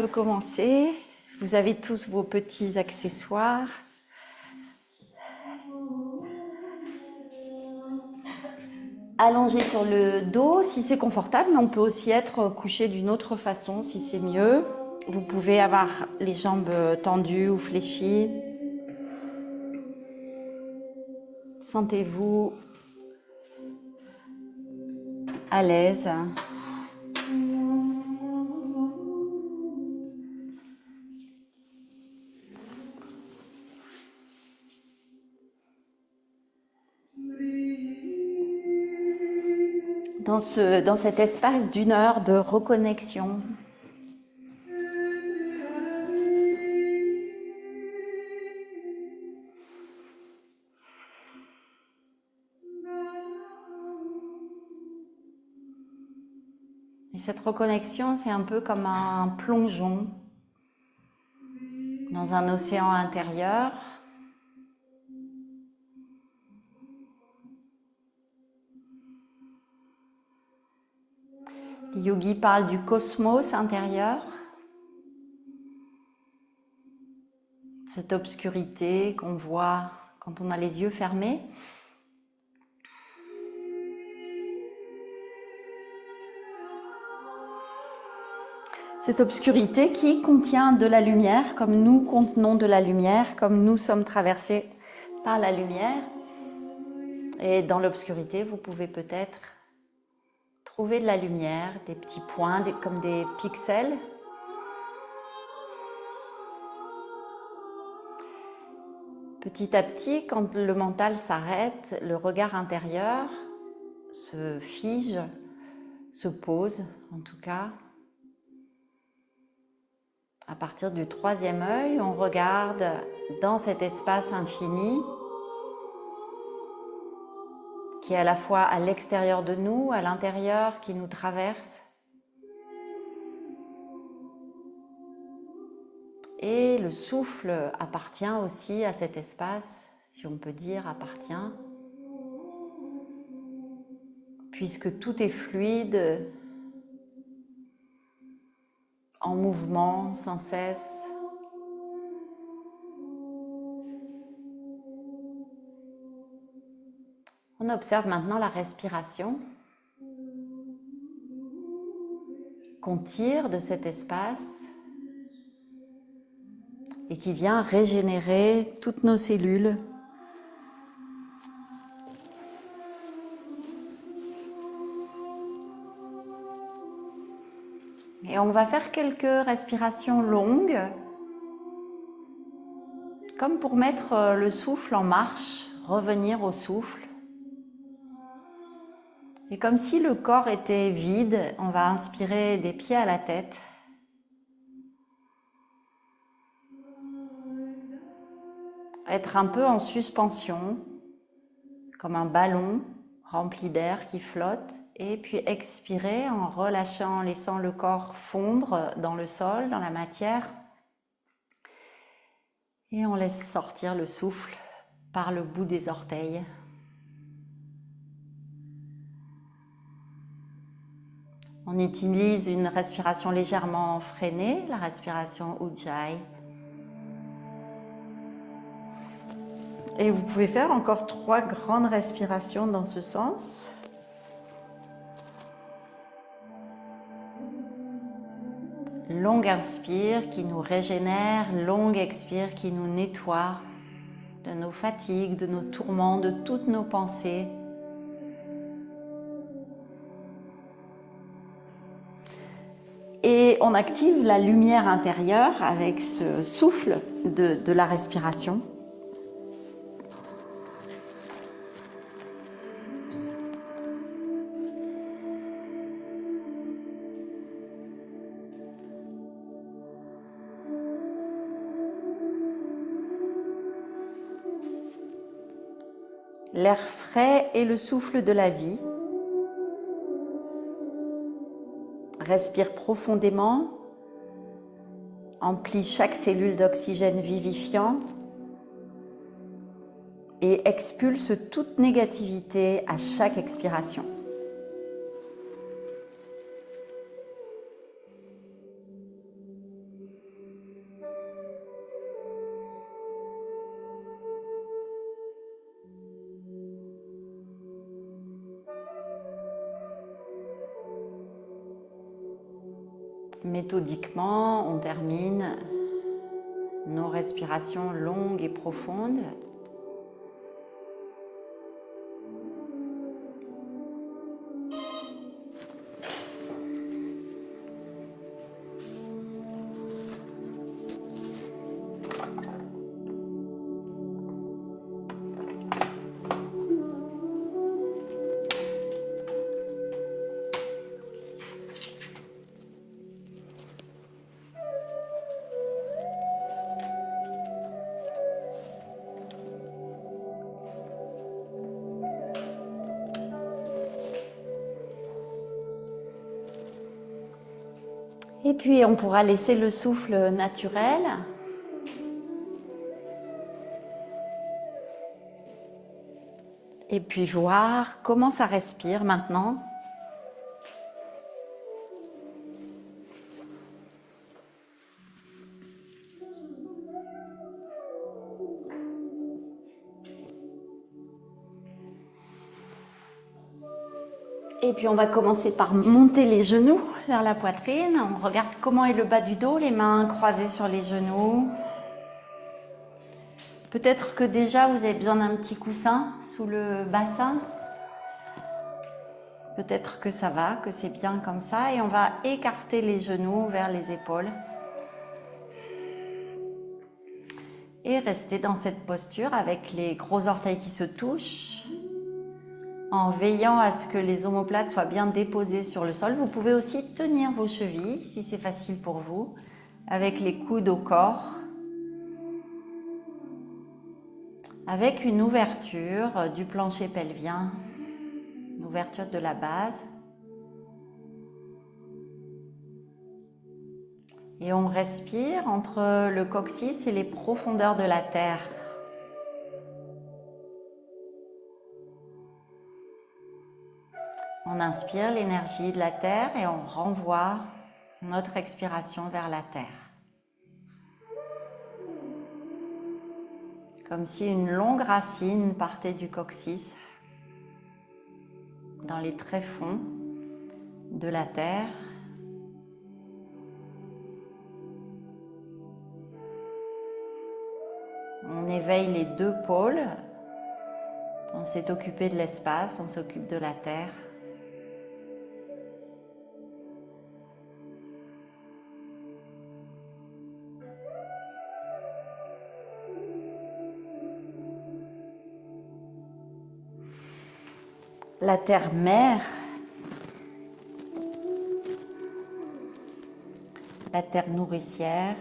On peut commencer. Vous avez tous vos petits accessoires. Allongé sur le dos si c'est confortable, mais on peut aussi être couché d'une autre façon si c'est mieux. Vous pouvez avoir les jambes tendues ou fléchies. Sentez-vous à l'aise. Dans cet espace d'une heure de reconnexion. Et cette reconnexion, c'est un peu comme un plongeon dans un océan intérieur. Les yogis parlent du cosmos intérieur, cette obscurité qu'on voit quand on a les yeux fermés. Cette obscurité qui contient de la lumière, comme nous contenons de la lumière, comme nous sommes traversés par la lumière. Et dans l'obscurité, vous pouvez peut-être trouver de la lumière, des petits points, comme des pixels. Petit à petit, quand le mental s'arrête, le regard intérieur se fige, se pose en tout cas. À partir du troisième œil, on regarde dans cet espace infini qui est à la fois à l'extérieur de nous, à l'intérieur, qui nous traverse. Et le souffle appartient aussi à cet espace, si on peut dire appartient, puisque tout est fluide, en mouvement sans cesse. On observe maintenant la respiration qu'on tire de cet espace et qui vient régénérer toutes nos cellules. Et on va faire quelques respirations longues, comme pour mettre le souffle en marche, revenir au souffle. Et comme si le corps était vide, on va inspirer des pieds à la tête. Être un peu en suspension, comme un ballon rempli d'air qui flotte. Et puis expirer en relâchant, en laissant le corps fondre dans le sol, dans la matière. Et on laisse sortir le souffle par le bout des orteils. On utilise une respiration légèrement freinée, la respiration Ujjayi. Et vous pouvez faire encore 3 grandes respirations dans ce sens. Longue inspire qui nous régénère, longue expire qui nous nettoie de nos fatigues, de nos tourments, de toutes nos pensées. Et on active la lumière intérieure avec ce souffle de la respiration. L'air frais est le souffle de la vie. Respire profondément, emplis chaque cellule d'oxygène vivifiant et expulse toute négativité à chaque expiration. Méthodiquement, on termine nos respirations longues et profondes. Et puis on pourra laisser le souffle naturel. Et puis voir comment ça respire maintenant. Et puis on va commencer par monter les genoux vers la poitrine. On regarde comment est le bas du dos, les mains croisées sur les genoux. Peut-être que déjà vous avez besoin d'un petit coussin sous le bassin. Peut-être que ça va, que c'est bien comme ça. Et on va écarter les genoux vers les épaules. Et rester dans cette posture avec les gros orteils qui se touchent, en veillant à ce que les omoplates soient bien déposées sur le sol. Vous pouvez aussi tenir vos chevilles, si c'est facile pour vous, avec les coudes au corps, avec une ouverture du plancher pelvien, une ouverture de la base. Et on respire entre le coccyx et les profondeurs de la terre. On inspire l'énergie de la terre et on renvoie notre expiration vers la terre. Comme si une longue racine partait du coccyx dans les tréfonds de la terre. On éveille les deux pôles. On s'est occupé de l'espace, on s'occupe de la terre. La terre-mère, la terre nourricière,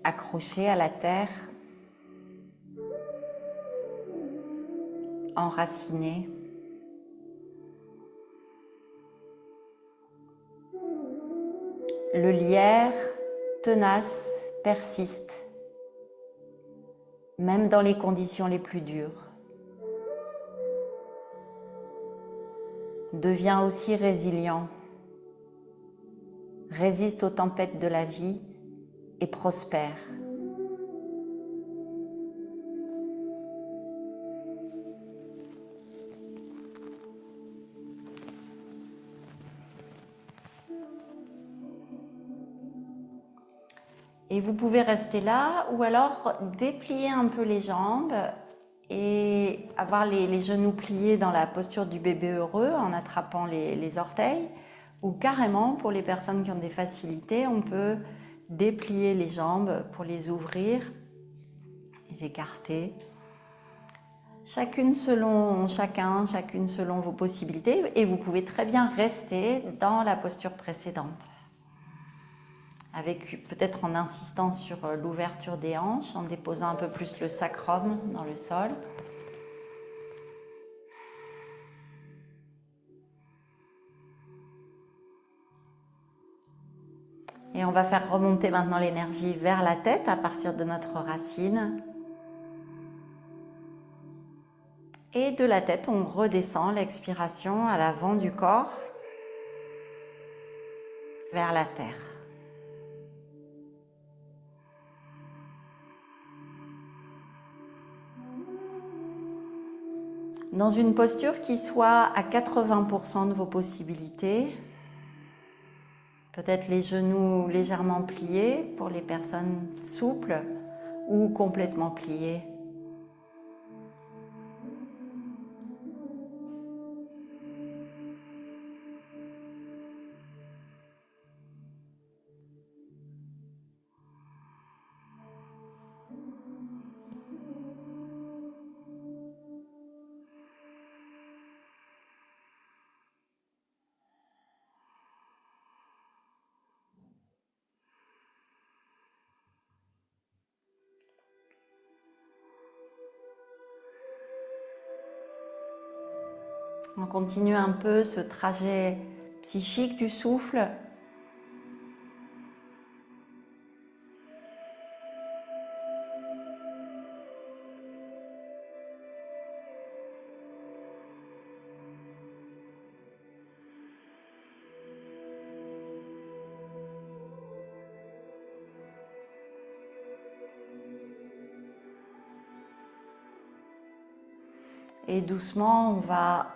accrochée à la terre, enracinée. Le lierre tenace persiste, même dans les conditions les plus dures. Devient aussi résilient, résiste aux tempêtes de la vie et prospère. Et vous pouvez rester là ou alors déplier un peu les jambes et avoir les genoux pliés dans la posture du bébé heureux en attrapant les orteils. Ou carrément, pour les personnes qui ont des facilités, on peut déplier les jambes pour les ouvrir, les écarter. Chacune selon vos possibilités. Et vous pouvez très bien rester dans la posture précédente. Avec peut-être en insistant sur l'ouverture des hanches, en déposant un peu plus le sacrum dans le sol. Et on va faire remonter maintenant l'énergie vers la tête à partir de notre racine. Et de la tête, on redescend l'expiration à l'avant du corps vers la terre. dans une posture qui soit à 80% de vos possibilités. Peut-être les genoux légèrement pliés pour les personnes souples ou complètement pliés. On continue un peu ce trajet psychique du souffle. Et doucement, on va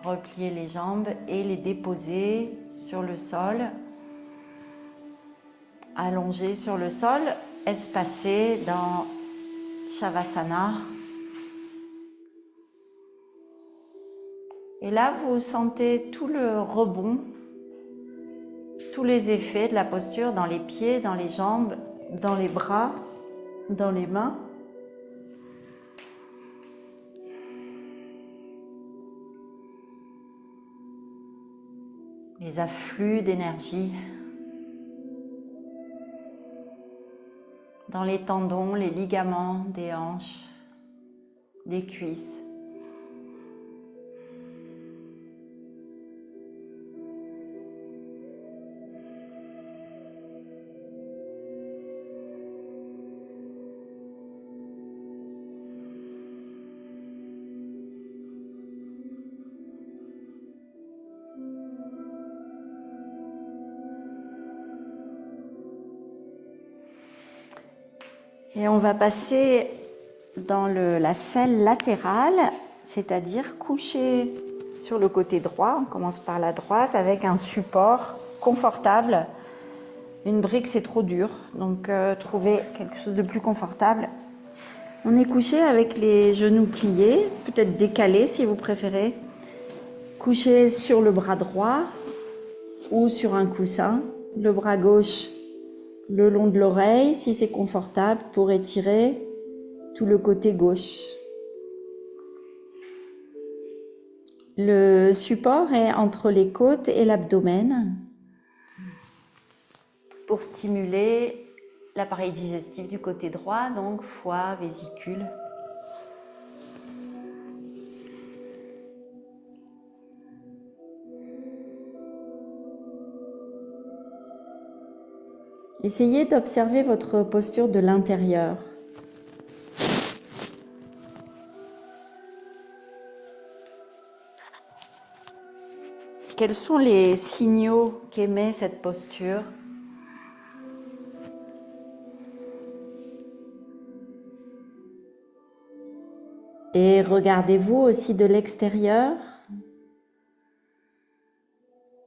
replier les jambes et les déposer sur le sol, allongés sur le sol, espacés dans Shavasana. Et là, vous sentez tout le rebond, tous les effets de la posture dans les pieds, dans les jambes, dans les bras, dans les mains. Les afflux d'énergie dans les tendons, les ligaments des hanches, des cuisses. Et on va passer dans la selle latérale, c'est-à-dire couché sur le côté droit. On commence par la droite avec un support confortable. Une brique, c'est trop dur, donc trouvez quelque chose de plus confortable. On est couché avec les genoux pliés, peut-être décalés si vous préférez. Couché sur le bras droit ou sur un coussin. Le bras gauche le long de l'oreille, si c'est confortable, pour étirer tout le côté gauche. Le support est entre les côtes et l'abdomen pour stimuler l'appareil digestif du côté droit, donc foie, vésicule. Essayez d'observer votre posture de l'intérieur. Quels sont les signaux qu'émet cette posture ? Et regardez-vous aussi de l'extérieur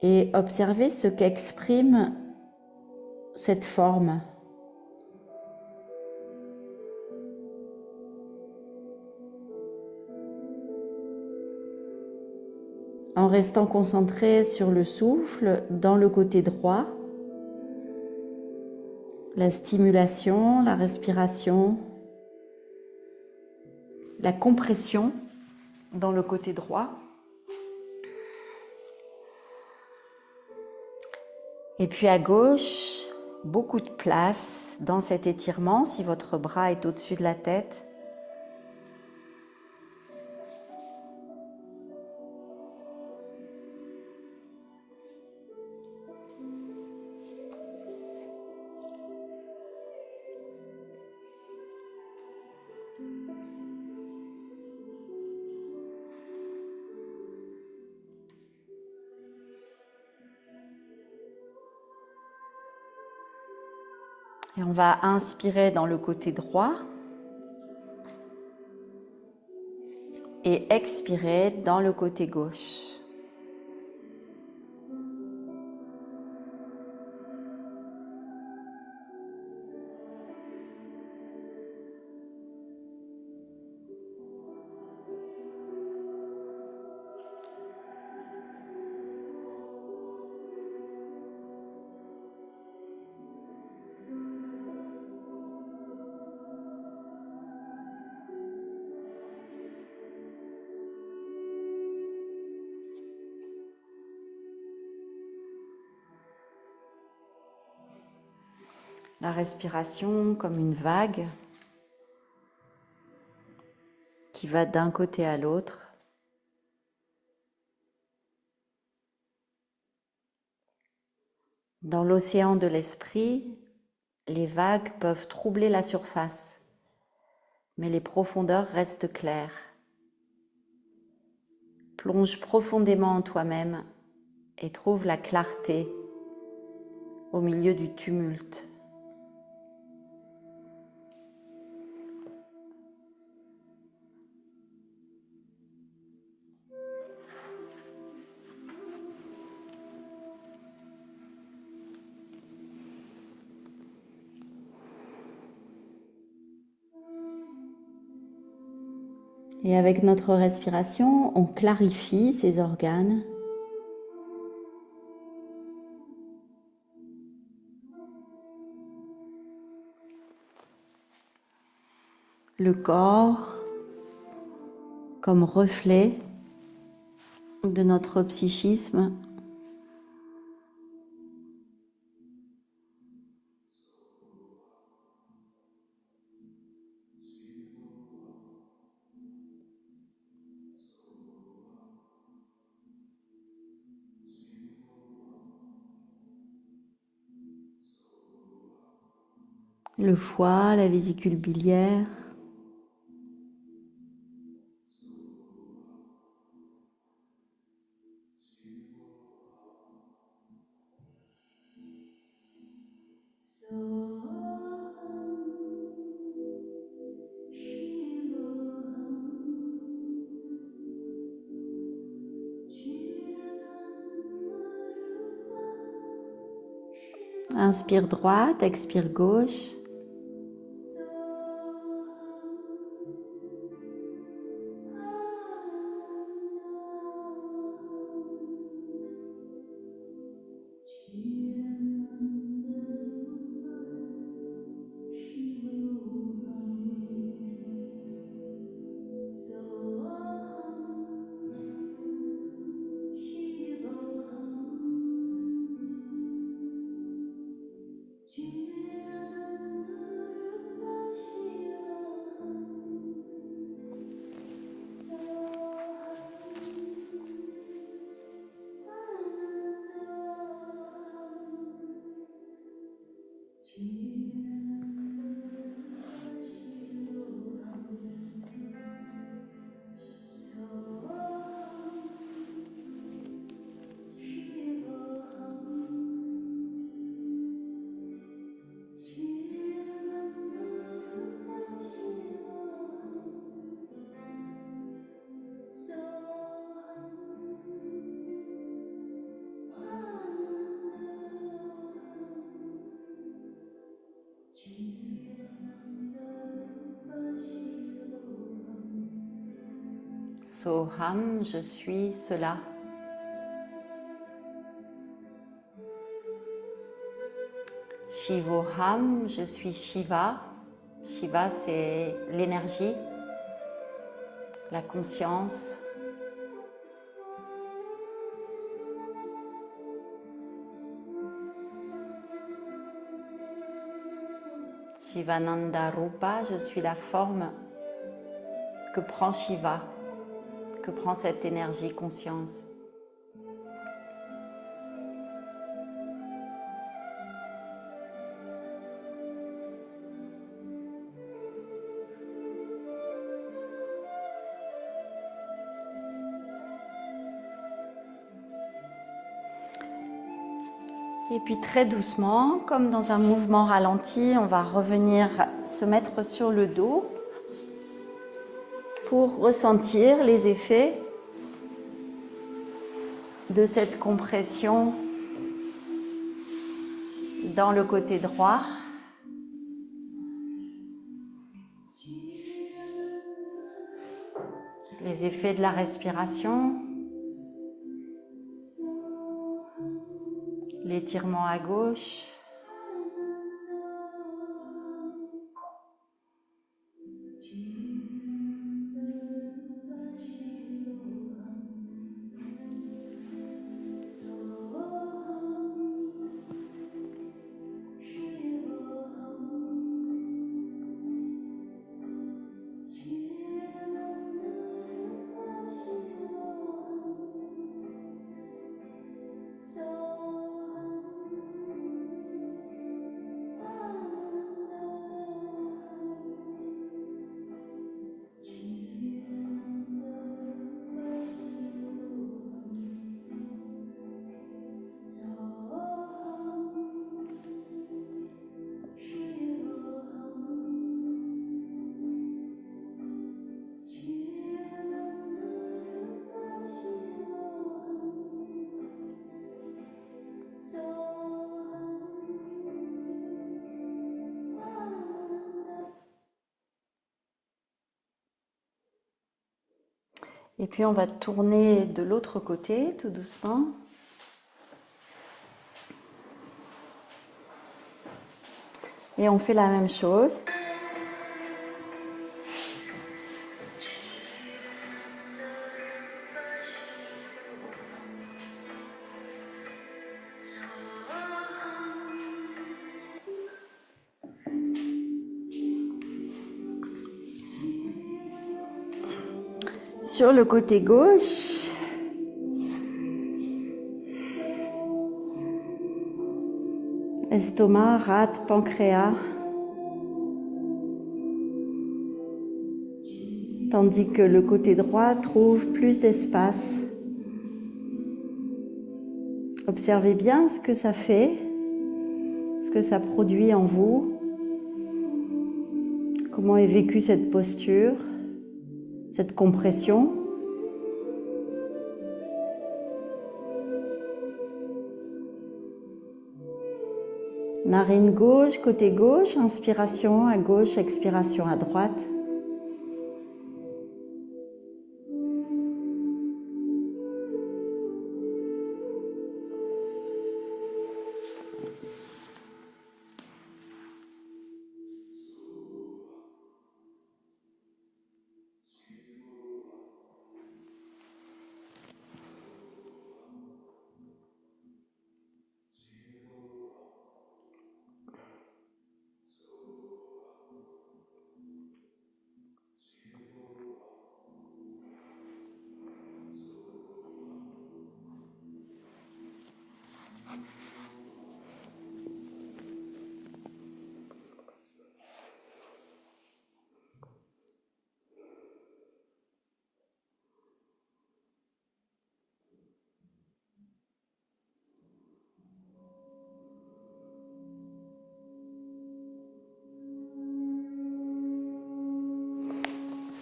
et observez ce qu'exprime cette forme. En restant concentré sur le souffle dans le côté droit, la stimulation, la respiration, la compression dans le côté droit. Et puis à gauche, beaucoup de place dans cet étirement si votre bras est au-dessus de la tête. Et on va inspirer dans le côté droit. et expirez dans le côté gauche. La respiration comme une vague qui va d'un côté à l'autre. Dans l'océan de l'esprit, les vagues peuvent troubler la surface, mais les profondeurs restent claires. Plonge profondément en toi-même et trouve la clarté au milieu du tumulte. Et avec notre respiration, on clarifie ces organes. Le corps comme reflet de notre psychisme. Le foie, la vésicule biliaire. Inspire droite, expire gauche. Soham, je suis cela. Shivoham, je suis Shiva. Shiva, c'est l'énergie, la conscience. Shivananda Rupa, je suis la forme que prend Shiva, que prend cette énergie conscience. Et puis très doucement, comme dans un mouvement ralenti, on va revenir se mettre sur le dos. pour ressentir les effets de cette compression dans le côté droit. Les effets de la respiration, l'étirement à gauche. Et puis on va tourner de l'autre côté tout doucement. Et on fait la même chose. Sur le côté gauche, estomac, rate, pancréas, tandis que le côté droit trouve plus d'espace. Observez bien ce que ça fait, ce que ça produit en vous, comment est vécue cette posture, cette compression. Narine gauche, côté gauche, inspiration à gauche, expiration à droite.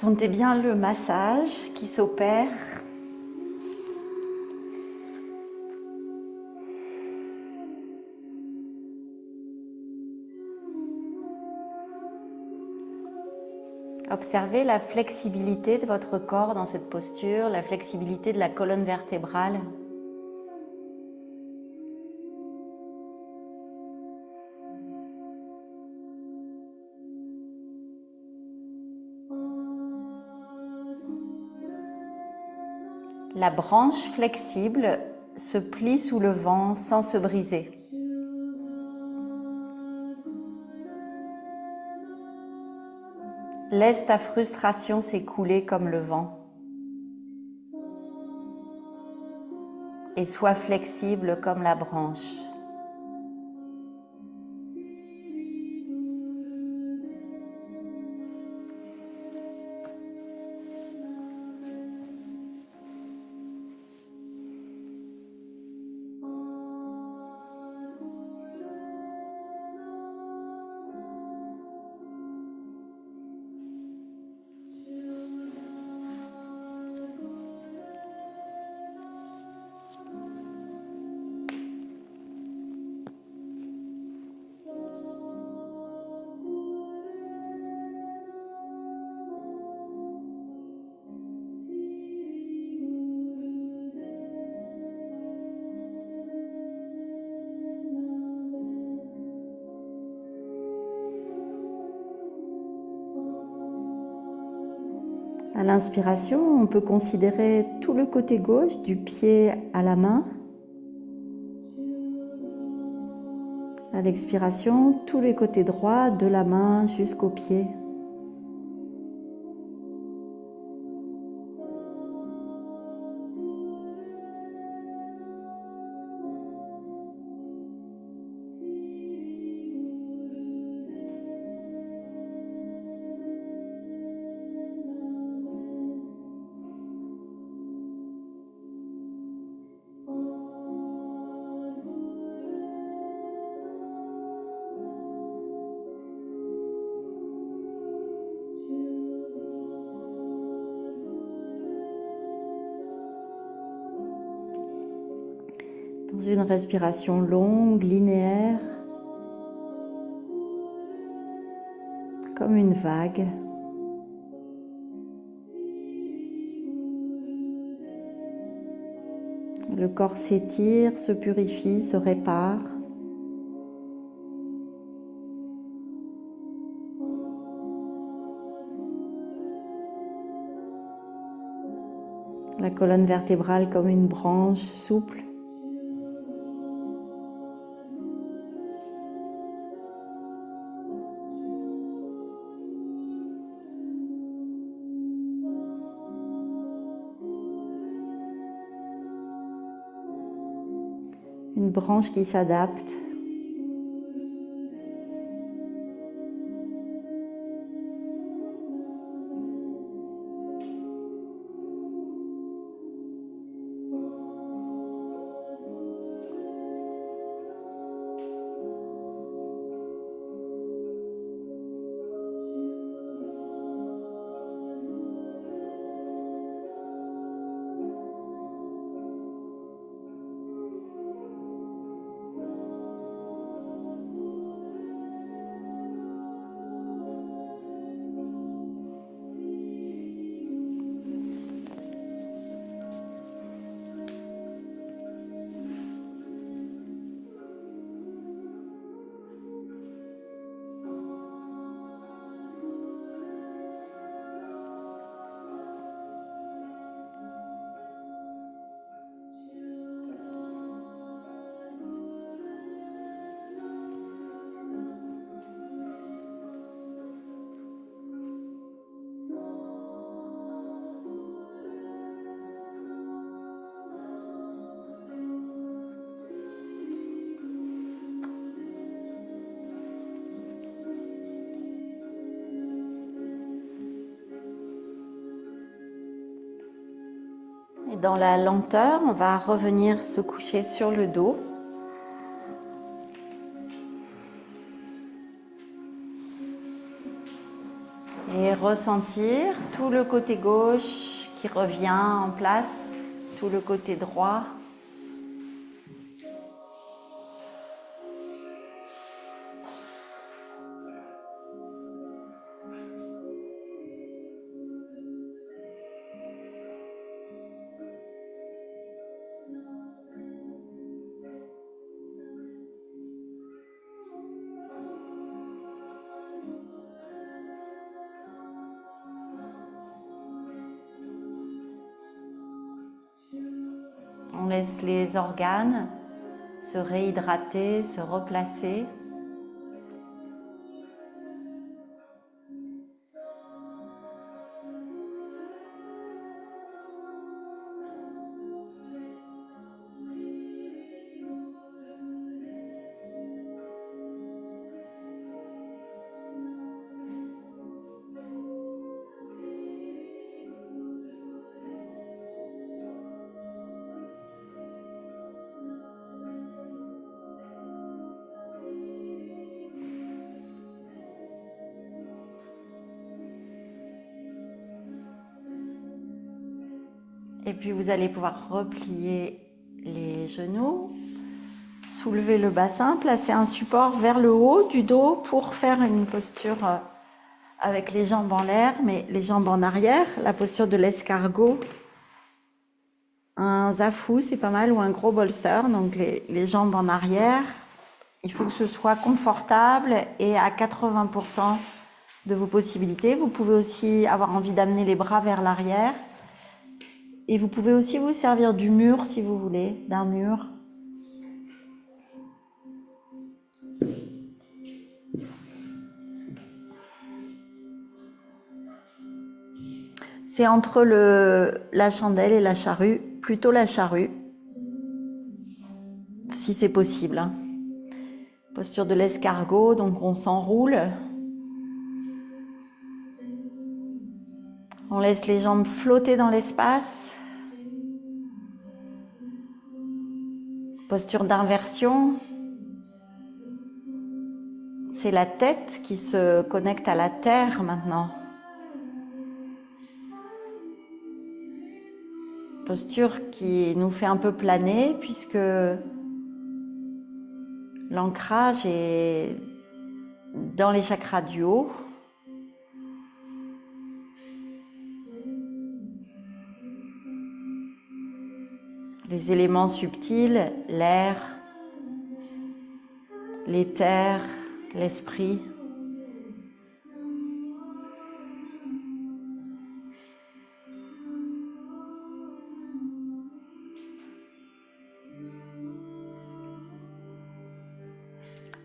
Sentez bien le massage qui s'opère. Observez la flexibilité de votre corps dans cette posture, la flexibilité de la colonne vertébrale. La branche flexible se plie sous le vent sans se briser. Laisse ta frustration s'écouler comme le vent. Et sois flexible comme la branche. À l'inspiration, on peut considérer tout le côté gauche du pied à la main. À l'expiration, tous les côtés droits de la main jusqu'au pied. Dans une respiration longue, linéaire, comme une vague. Le corps s'étire, se purifie, se répare. La colonne vertébrale comme une branche souple. Une branche qui s'adapte. Et dans la lenteur, on va revenir se coucher sur le dos. Et ressentir tout le côté gauche qui revient en place, tout le côté droit. On laisse les organes se réhydrater, se replacer. Et puis vous allez pouvoir replier les genoux, soulever le bassin, placer un support vers le haut du dos pour faire une posture avec les jambes en l'air, mais les jambes en arrière, la posture de l'escargot. Un zafu, c'est pas mal, ou un gros bolster, donc les jambes en arrière. Il faut que ce soit confortable et à 80% de vos possibilités. Vous pouvez aussi avoir envie d'amener les bras vers l'arrière. Et vous pouvez aussi vous servir du mur si vous voulez, d'un mur. C'est entre la chandelle et la charrue, plutôt la charrue, si c'est possible. Hein. Posture de l'escargot, donc on s'enroule. On laisse les jambes flotter dans l'espace. Posture d'inversion. C'est la tête qui se connecte à la terre maintenant. Posture qui nous fait un peu planer puisque l'ancrage est dans les chakras du haut. Les éléments subtils, l'air, l'éther, l'esprit.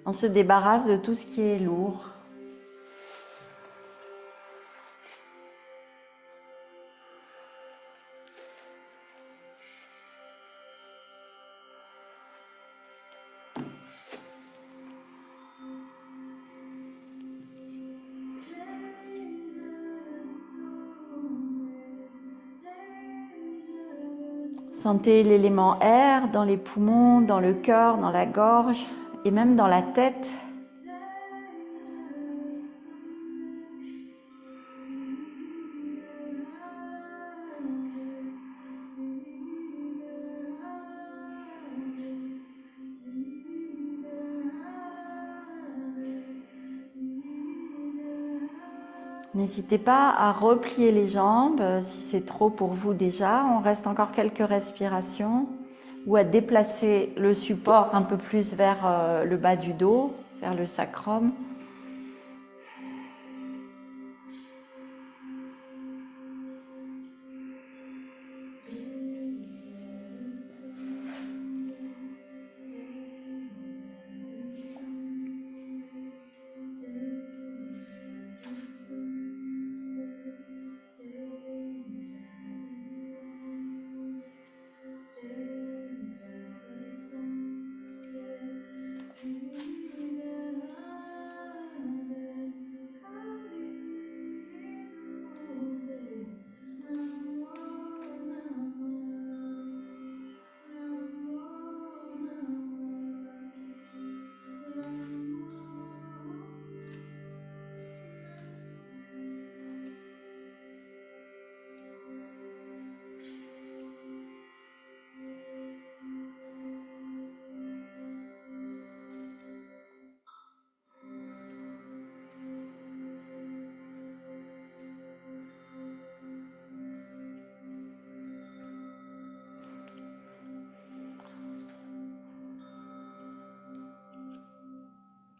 On se débarrasse de tout ce qui est lourd. Sentez l'élément air dans les poumons, dans le cœur, dans la gorge et même dans la tête. N'hésitez pas à replier les jambes si c'est trop pour vous déjà. On reste encore quelques respirations ou à déplacer le support un peu plus vers le bas du dos, vers le sacrum.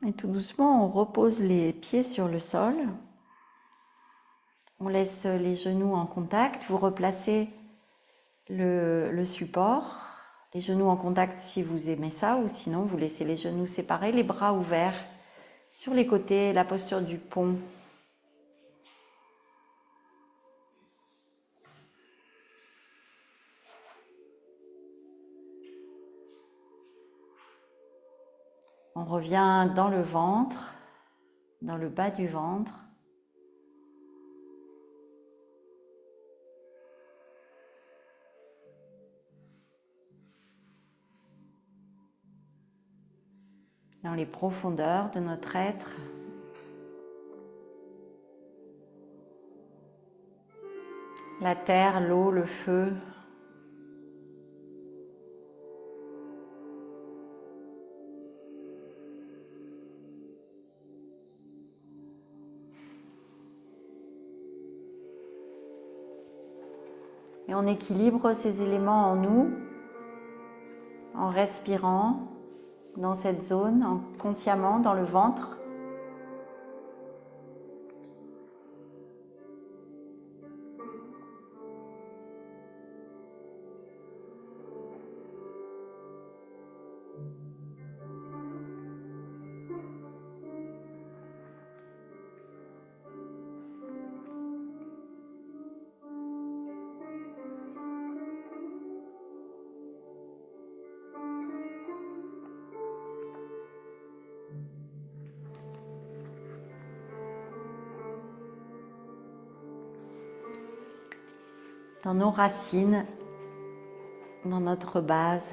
Et tout doucement, on repose les pieds sur le sol. On laisse les genoux en contact. Vous replacez le support. Les genoux en contact si vous aimez ça, ou sinon vous laissez les genoux séparés, les bras ouverts sur les côtés, la posture du pont. On revient dans le ventre, dans le bas du ventre. Dans les profondeurs de notre être. La terre, l'eau, le feu. Et on équilibre ces éléments en nous, en respirant dans cette zone, consciemment dans le ventre. dans nos racines, dans notre base,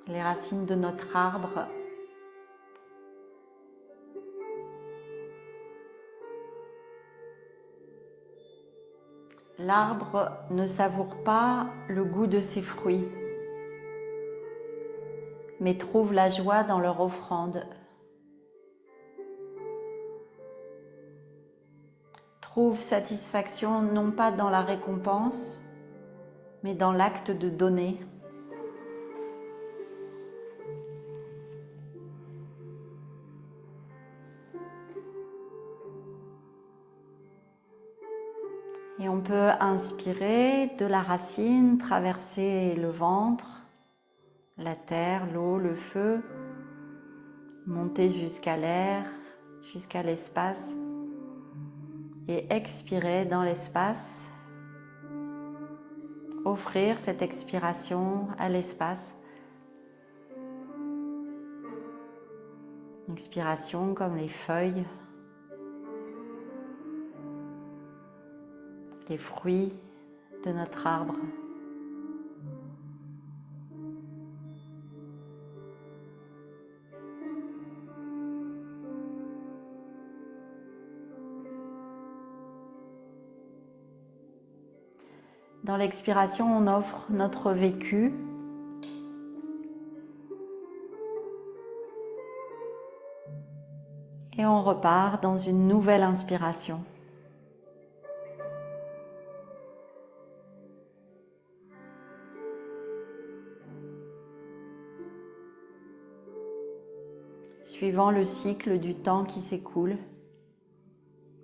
les racines de notre arbre. L'arbre ne savoure pas le goût de ses fruits, mais trouve la joie dans leur offrande. Trouve satisfaction non pas dans la récompense, mais dans l'acte de donner. Et on peut inspirer de la racine, traverser le ventre, la terre, l'eau, le feu, monter jusqu'à l'air, jusqu'à l'espace et expirer dans l'espace. Offrir cette expiration à l'espace. Expiration comme les feuilles, les fruits de notre arbre. Dans l'expiration, on offre notre vécu. Et on repart dans une nouvelle inspiration. Suivant le cycle du temps qui s'écoule,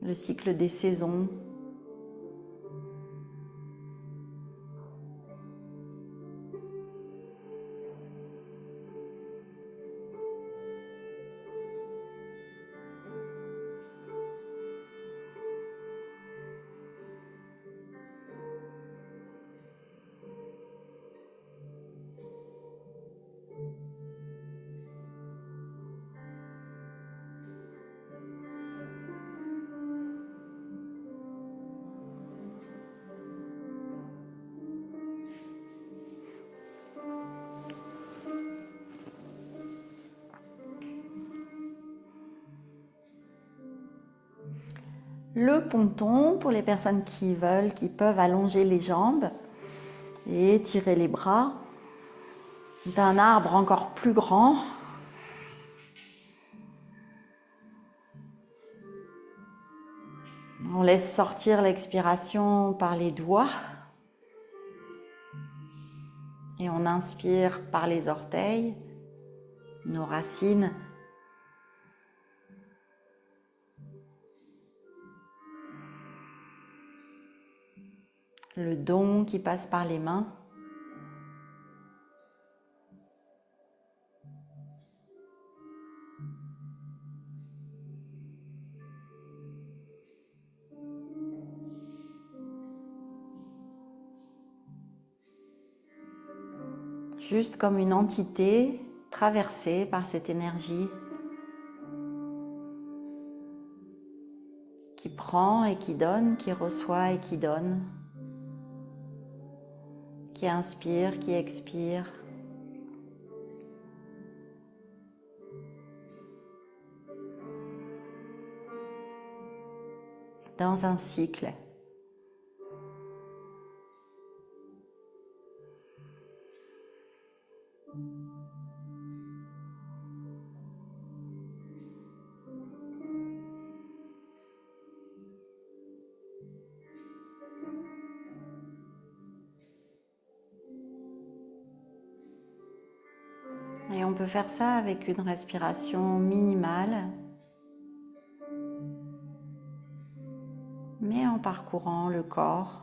le cycle des saisons. Le ponton, pour les personnes qui veulent, qui peuvent allonger les jambes et étirer les bras d'un arbre encore plus grand. On laisse sortir l'expiration par les doigts et on inspire par les orteils, nos racines. Le don qui passe par les mains. Juste comme une entité traversée par cette énergie qui prend et qui donne, qui reçoit et qui donne, qui inspire, qui expire. Dans un cycle. Et on peut faire ça avec une respiration minimale, mais en parcourant le corps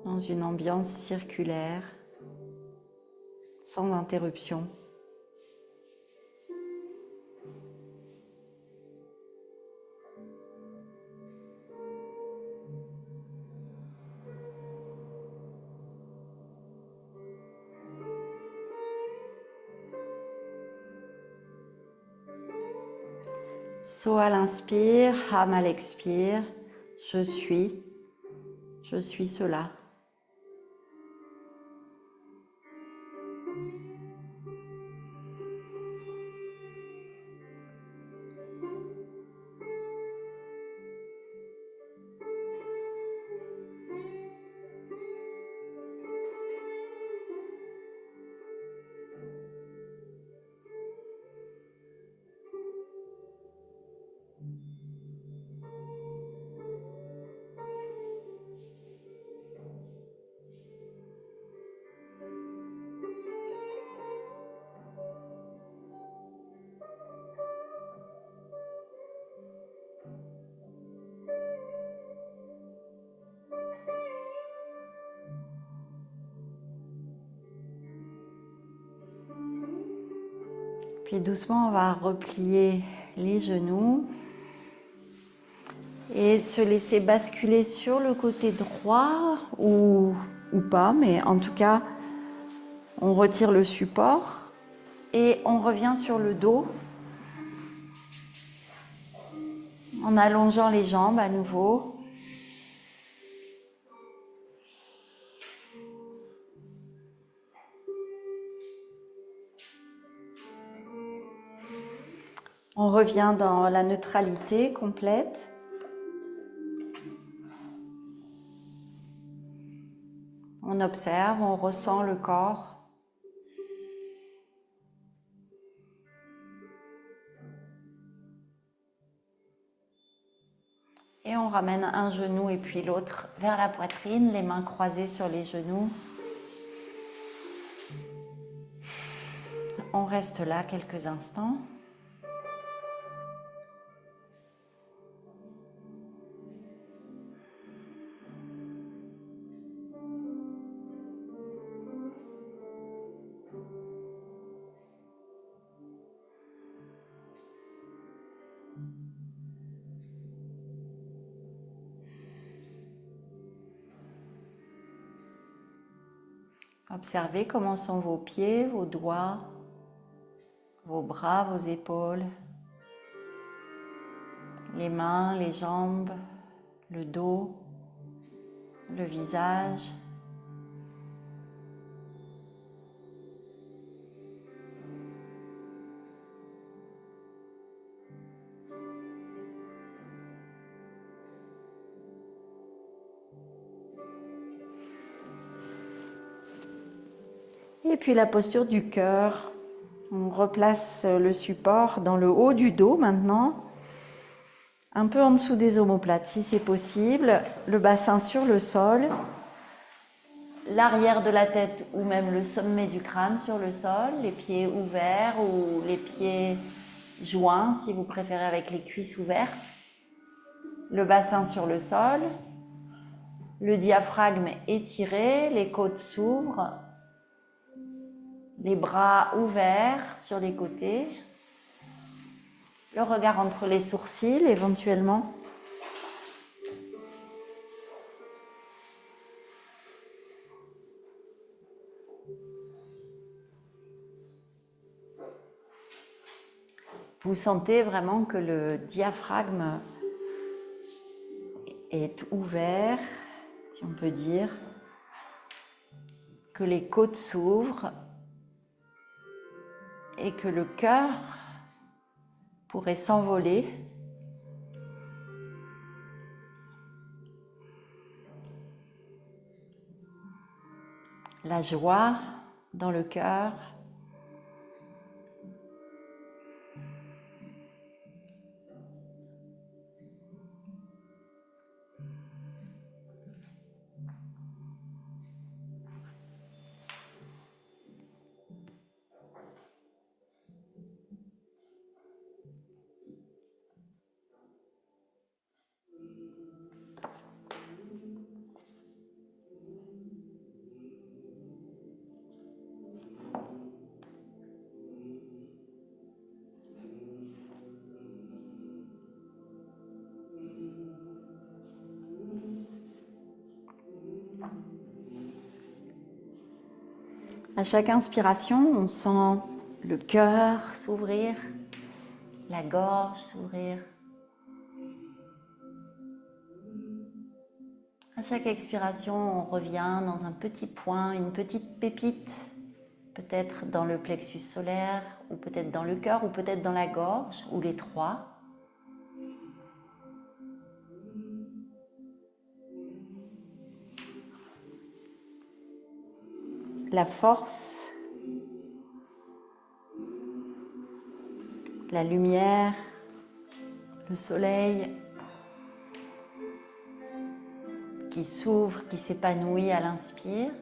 dans une ambiance circulaire, sans interruption. So à l'inspire, Ham à l'expire. Je suis cela. Puis doucement, on va replier les genoux et se laisser basculer sur le côté droit ou pas, mais en tout cas, on retire le support et on revient sur le dos en allongeant les jambes à nouveau. On revient dans la neutralité complète. On observe, on ressent le corps. Et on ramène un genou et puis l'autre vers la poitrine, les mains croisées sur les genoux. On reste là quelques instants. Observez comment sont vos pieds, vos doigts, vos bras, vos épaules, les mains, les jambes, le dos, le visage. Et puis la posture du cœur. On replace le support dans le haut du dos maintenant, un peu en dessous des omoplates si c'est possible, le bassin sur le sol, l'arrière de la tête ou même le sommet du crâne sur le sol, les pieds ouverts ou les pieds joints si vous préférez avec les cuisses ouvertes, le bassin sur le sol, le diaphragme étiré, les côtes s'ouvrent, les bras ouverts sur les côtés, le regard entre les sourcils éventuellement. Vous sentez vraiment que le diaphragme est ouvert, si on peut dire, que les côtes s'ouvrent et que le cœur pourrait s'envoler. La joie dans le cœur. À chaque inspiration, on sent le cœur s'ouvrir la gorge s'ouvrir. À chaque expiration, on revient dans un petit point, une petite pépite, peut-être dans le plexus solaire, ou peut-être dans le cœur, ou peut-être dans la gorge, ou les trois. La force, la lumière, le soleil qui s'ouvre, qui s'épanouit à l'inspire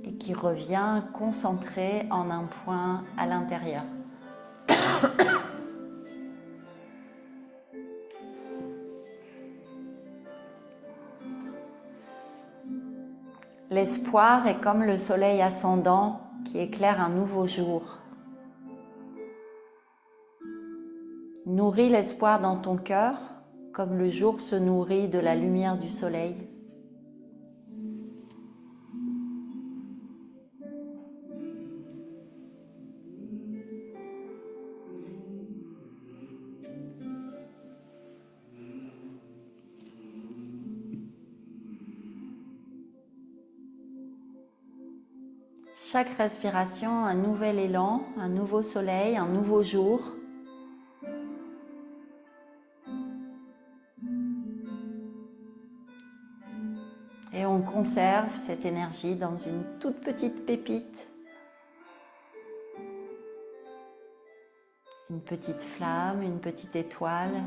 et qui revient concentré en un point à l'intérieur. L'espoir est comme le soleil ascendant qui éclaire un nouveau jour. Nourris l'espoir dans ton cœur comme le jour se nourrit de la lumière du soleil. Chaque respiration, un nouvel élan, un nouveau soleil, un nouveau jour. Et on conserve cette énergie dans une toute petite pépite, une petite flamme, une petite étoile.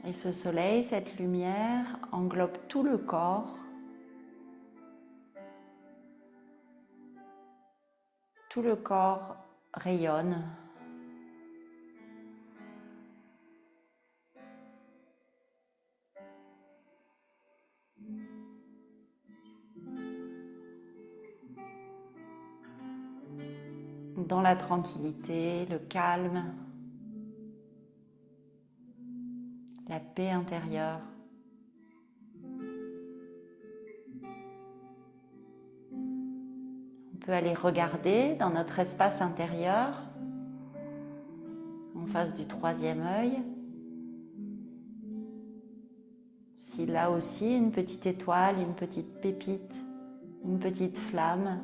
Et ce soleil, cette lumière englobe tout le corps. Tout le corps rayonne. Dans la tranquillité, le calme, la paix intérieure. On peut aller regarder dans notre espace intérieur, en face du troisième œil, si là aussi une petite étoile, une petite pépite, une petite flamme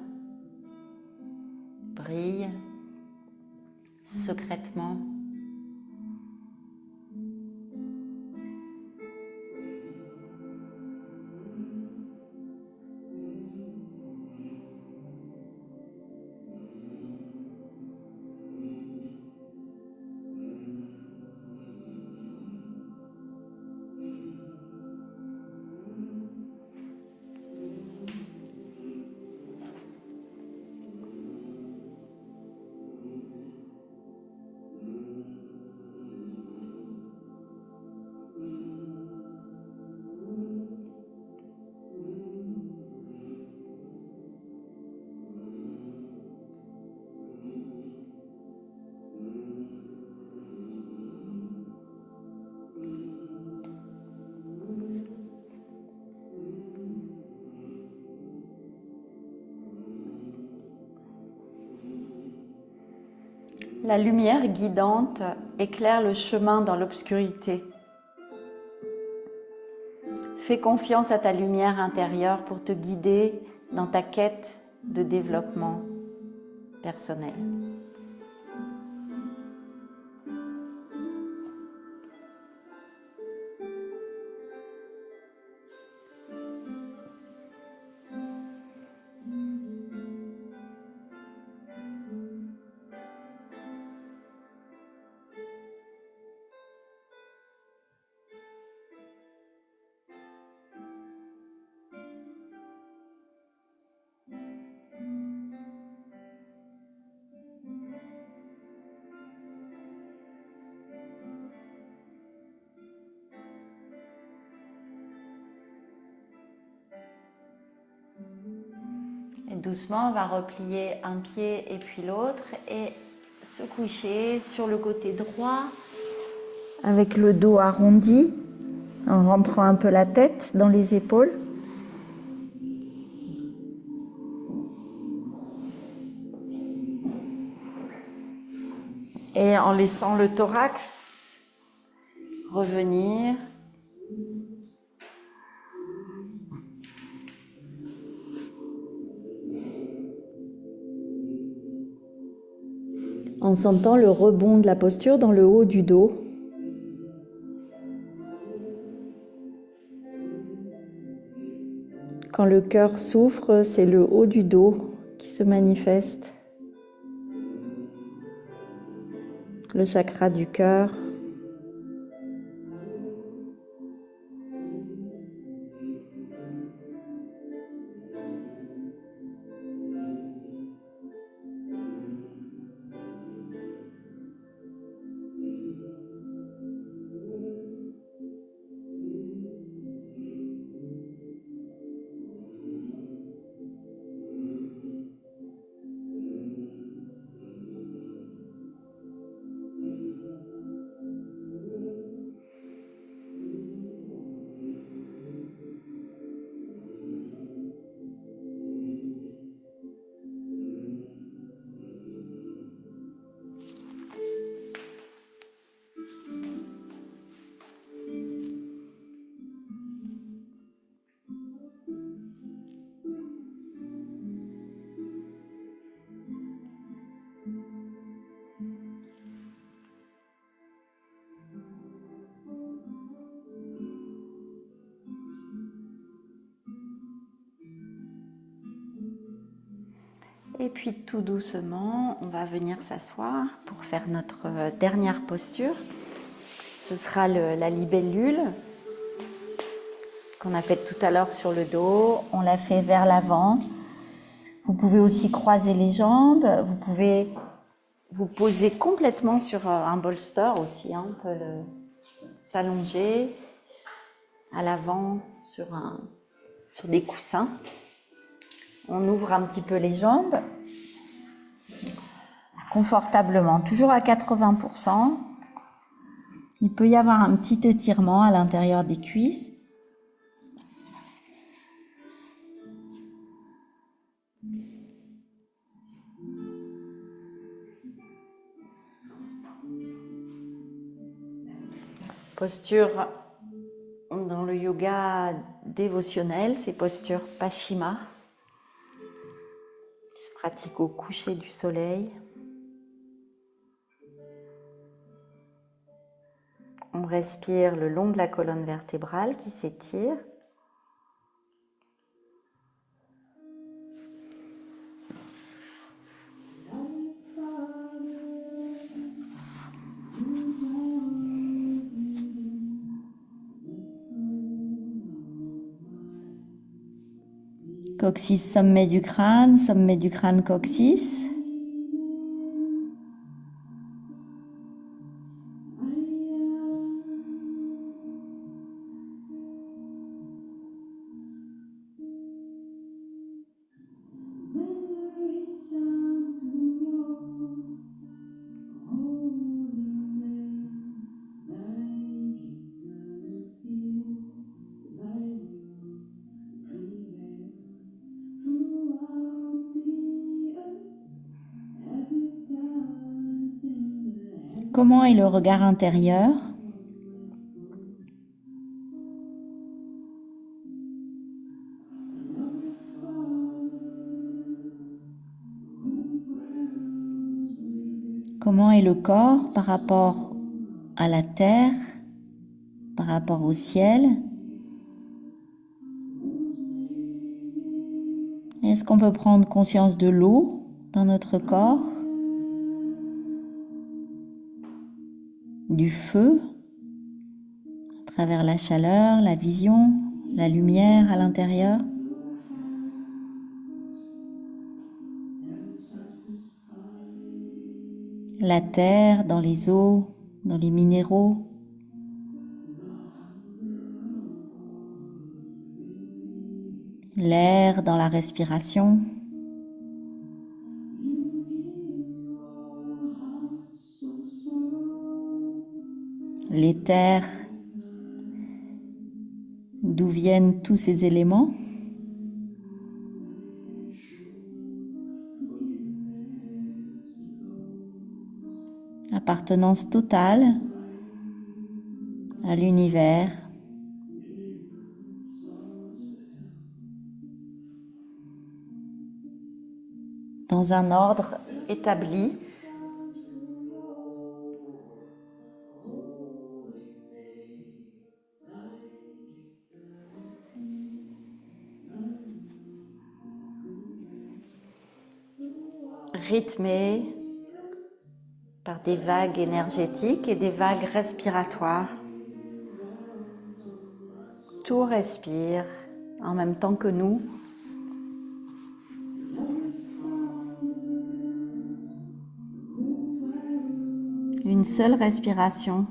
brille secrètement. La lumière guidante éclaire le chemin dans l'obscurité. Fais confiance à ta lumière intérieure pour te guider dans ta quête de développement personnel. Doucement, on va replier un pied et puis l'autre et se coucher sur le côté droit avec le dos arrondi en rentrant un peu la tête dans les épaules. Et en laissant le thorax revenir. En sentant le rebond de la posture dans le haut du dos. Quand le cœur souffre, c'est le haut du dos qui se manifeste. Le chakra du cœur. Et puis tout doucement, on va venir s'asseoir pour faire notre dernière posture. Ce sera la libellule qu'on a faite tout à l'heure sur le dos. On l'a fait vers l'avant. Vous pouvez aussi croiser les jambes. Vous pouvez vous poser complètement sur un bolster aussi. On peut s'allonger à l'avant sur des coussins. On ouvre un petit peu les jambes confortablement, toujours à 80%. Il peut y avoir un petit étirement à l'intérieur des cuisses. Posture dans le yoga dévotionnel, c'est posture Paschima, qui se pratique au coucher du soleil. On respire le long de la colonne vertébrale qui s'étire. Coccyx, sommet du crâne coccyx. Comment est le regard intérieur? Comment est le corps par rapport à la terre, par rapport au ciel? Est-ce qu'on peut prendre conscience de l'eau dans notre corps? Du feu, à travers la chaleur, la vision, la lumière à l'intérieur? La terre dans les eaux, dans les minéraux? L'air dans la respiration? l'éther, d'où viennent tous ces éléments. Appartenance totale à l'univers. Dans un ordre établi. Rythmé par des vagues énergétiques et des vagues respiratoires. Tout respire en même temps que nous. Une seule respiration.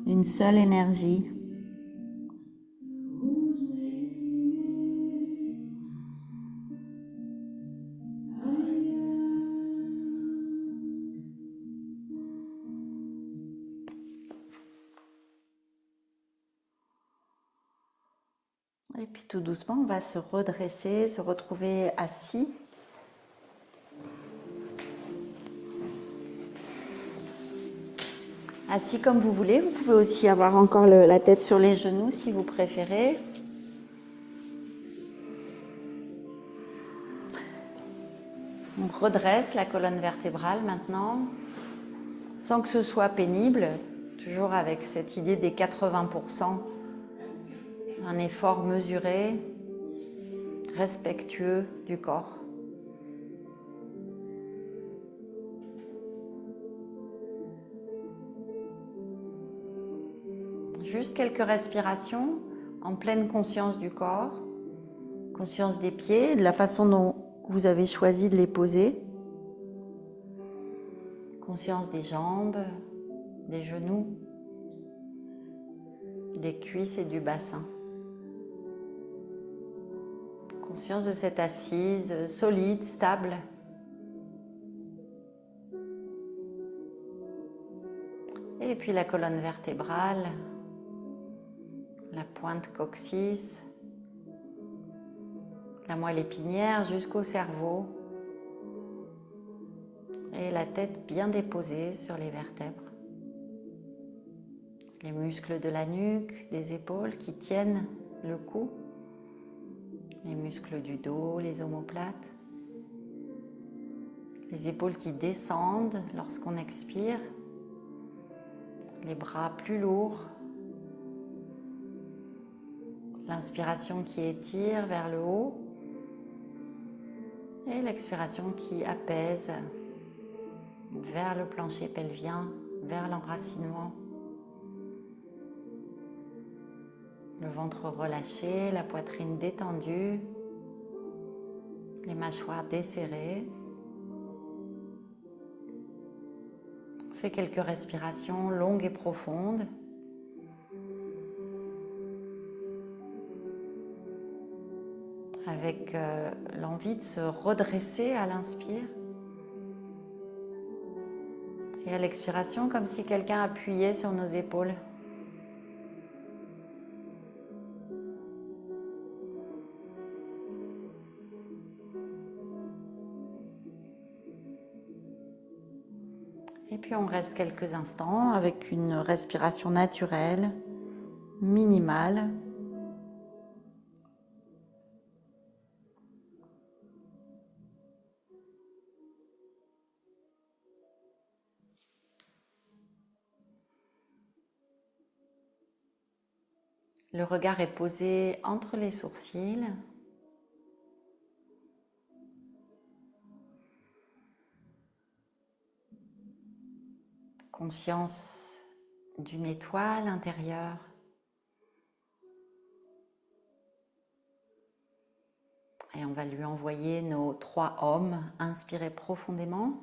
Une seule énergie. Et puis tout doucement, on va se redresser, se retrouver assis. Assis comme vous voulez. Vous pouvez aussi avoir encore la tête sur les genoux si vous préférez. On redresse la colonne vertébrale maintenant, sans que ce soit pénible, toujours avec cette idée des 80%. Un effort mesuré, respectueux du corps. Juste quelques respirations en pleine conscience du corps, conscience des pieds, de la façon dont vous avez choisi de les poser, conscience des jambes, des genoux, des cuisses et du bassin. Conscience de cette assise solide, stable. Et puis la colonne vertébrale, la pointe coccyx, la moelle épinière jusqu'au cerveau et la tête bien déposée sur les vertèbres. Les muscles de la nuque, des épaules qui tiennent le cou, les muscles du dos, les omoplates, les épaules qui descendent lorsqu'on expire, les bras plus lourds, l'inspiration qui étire vers le haut et l'expiration qui apaise vers le plancher pelvien, vers l'enracinement. Le ventre relâché, la poitrine détendue, les mâchoires desserrées. On fait quelques respirations longues et profondes. Avec l'envie de se redresser à l'inspire. Et à l'expiration, comme si quelqu'un appuyait sur nos épaules. Et puis on reste quelques instants avec une respiration naturelle, minimale. Le regard est posé entre les sourcils. Conscience d'une étoile intérieure. Et on va lui envoyer nos 3 ohms. Inspirez profondément.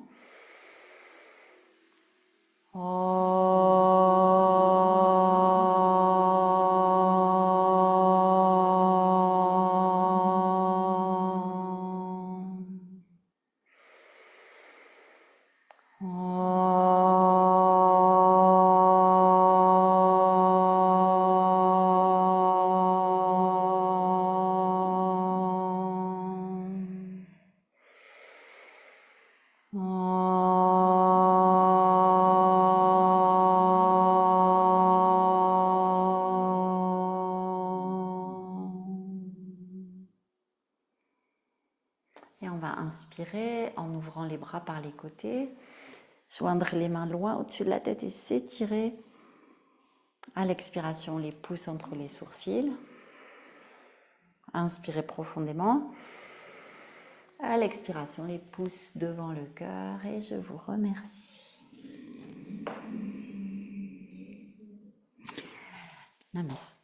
va inspirer en ouvrant les bras par les côtés, joindre les mains loin au-dessus de la tête et s'étirer. À l'expiration, les pouces entre les sourcils. Inspirez profondément. À l'expiration, les pouces devant le cœur et je vous remercie. Namaste.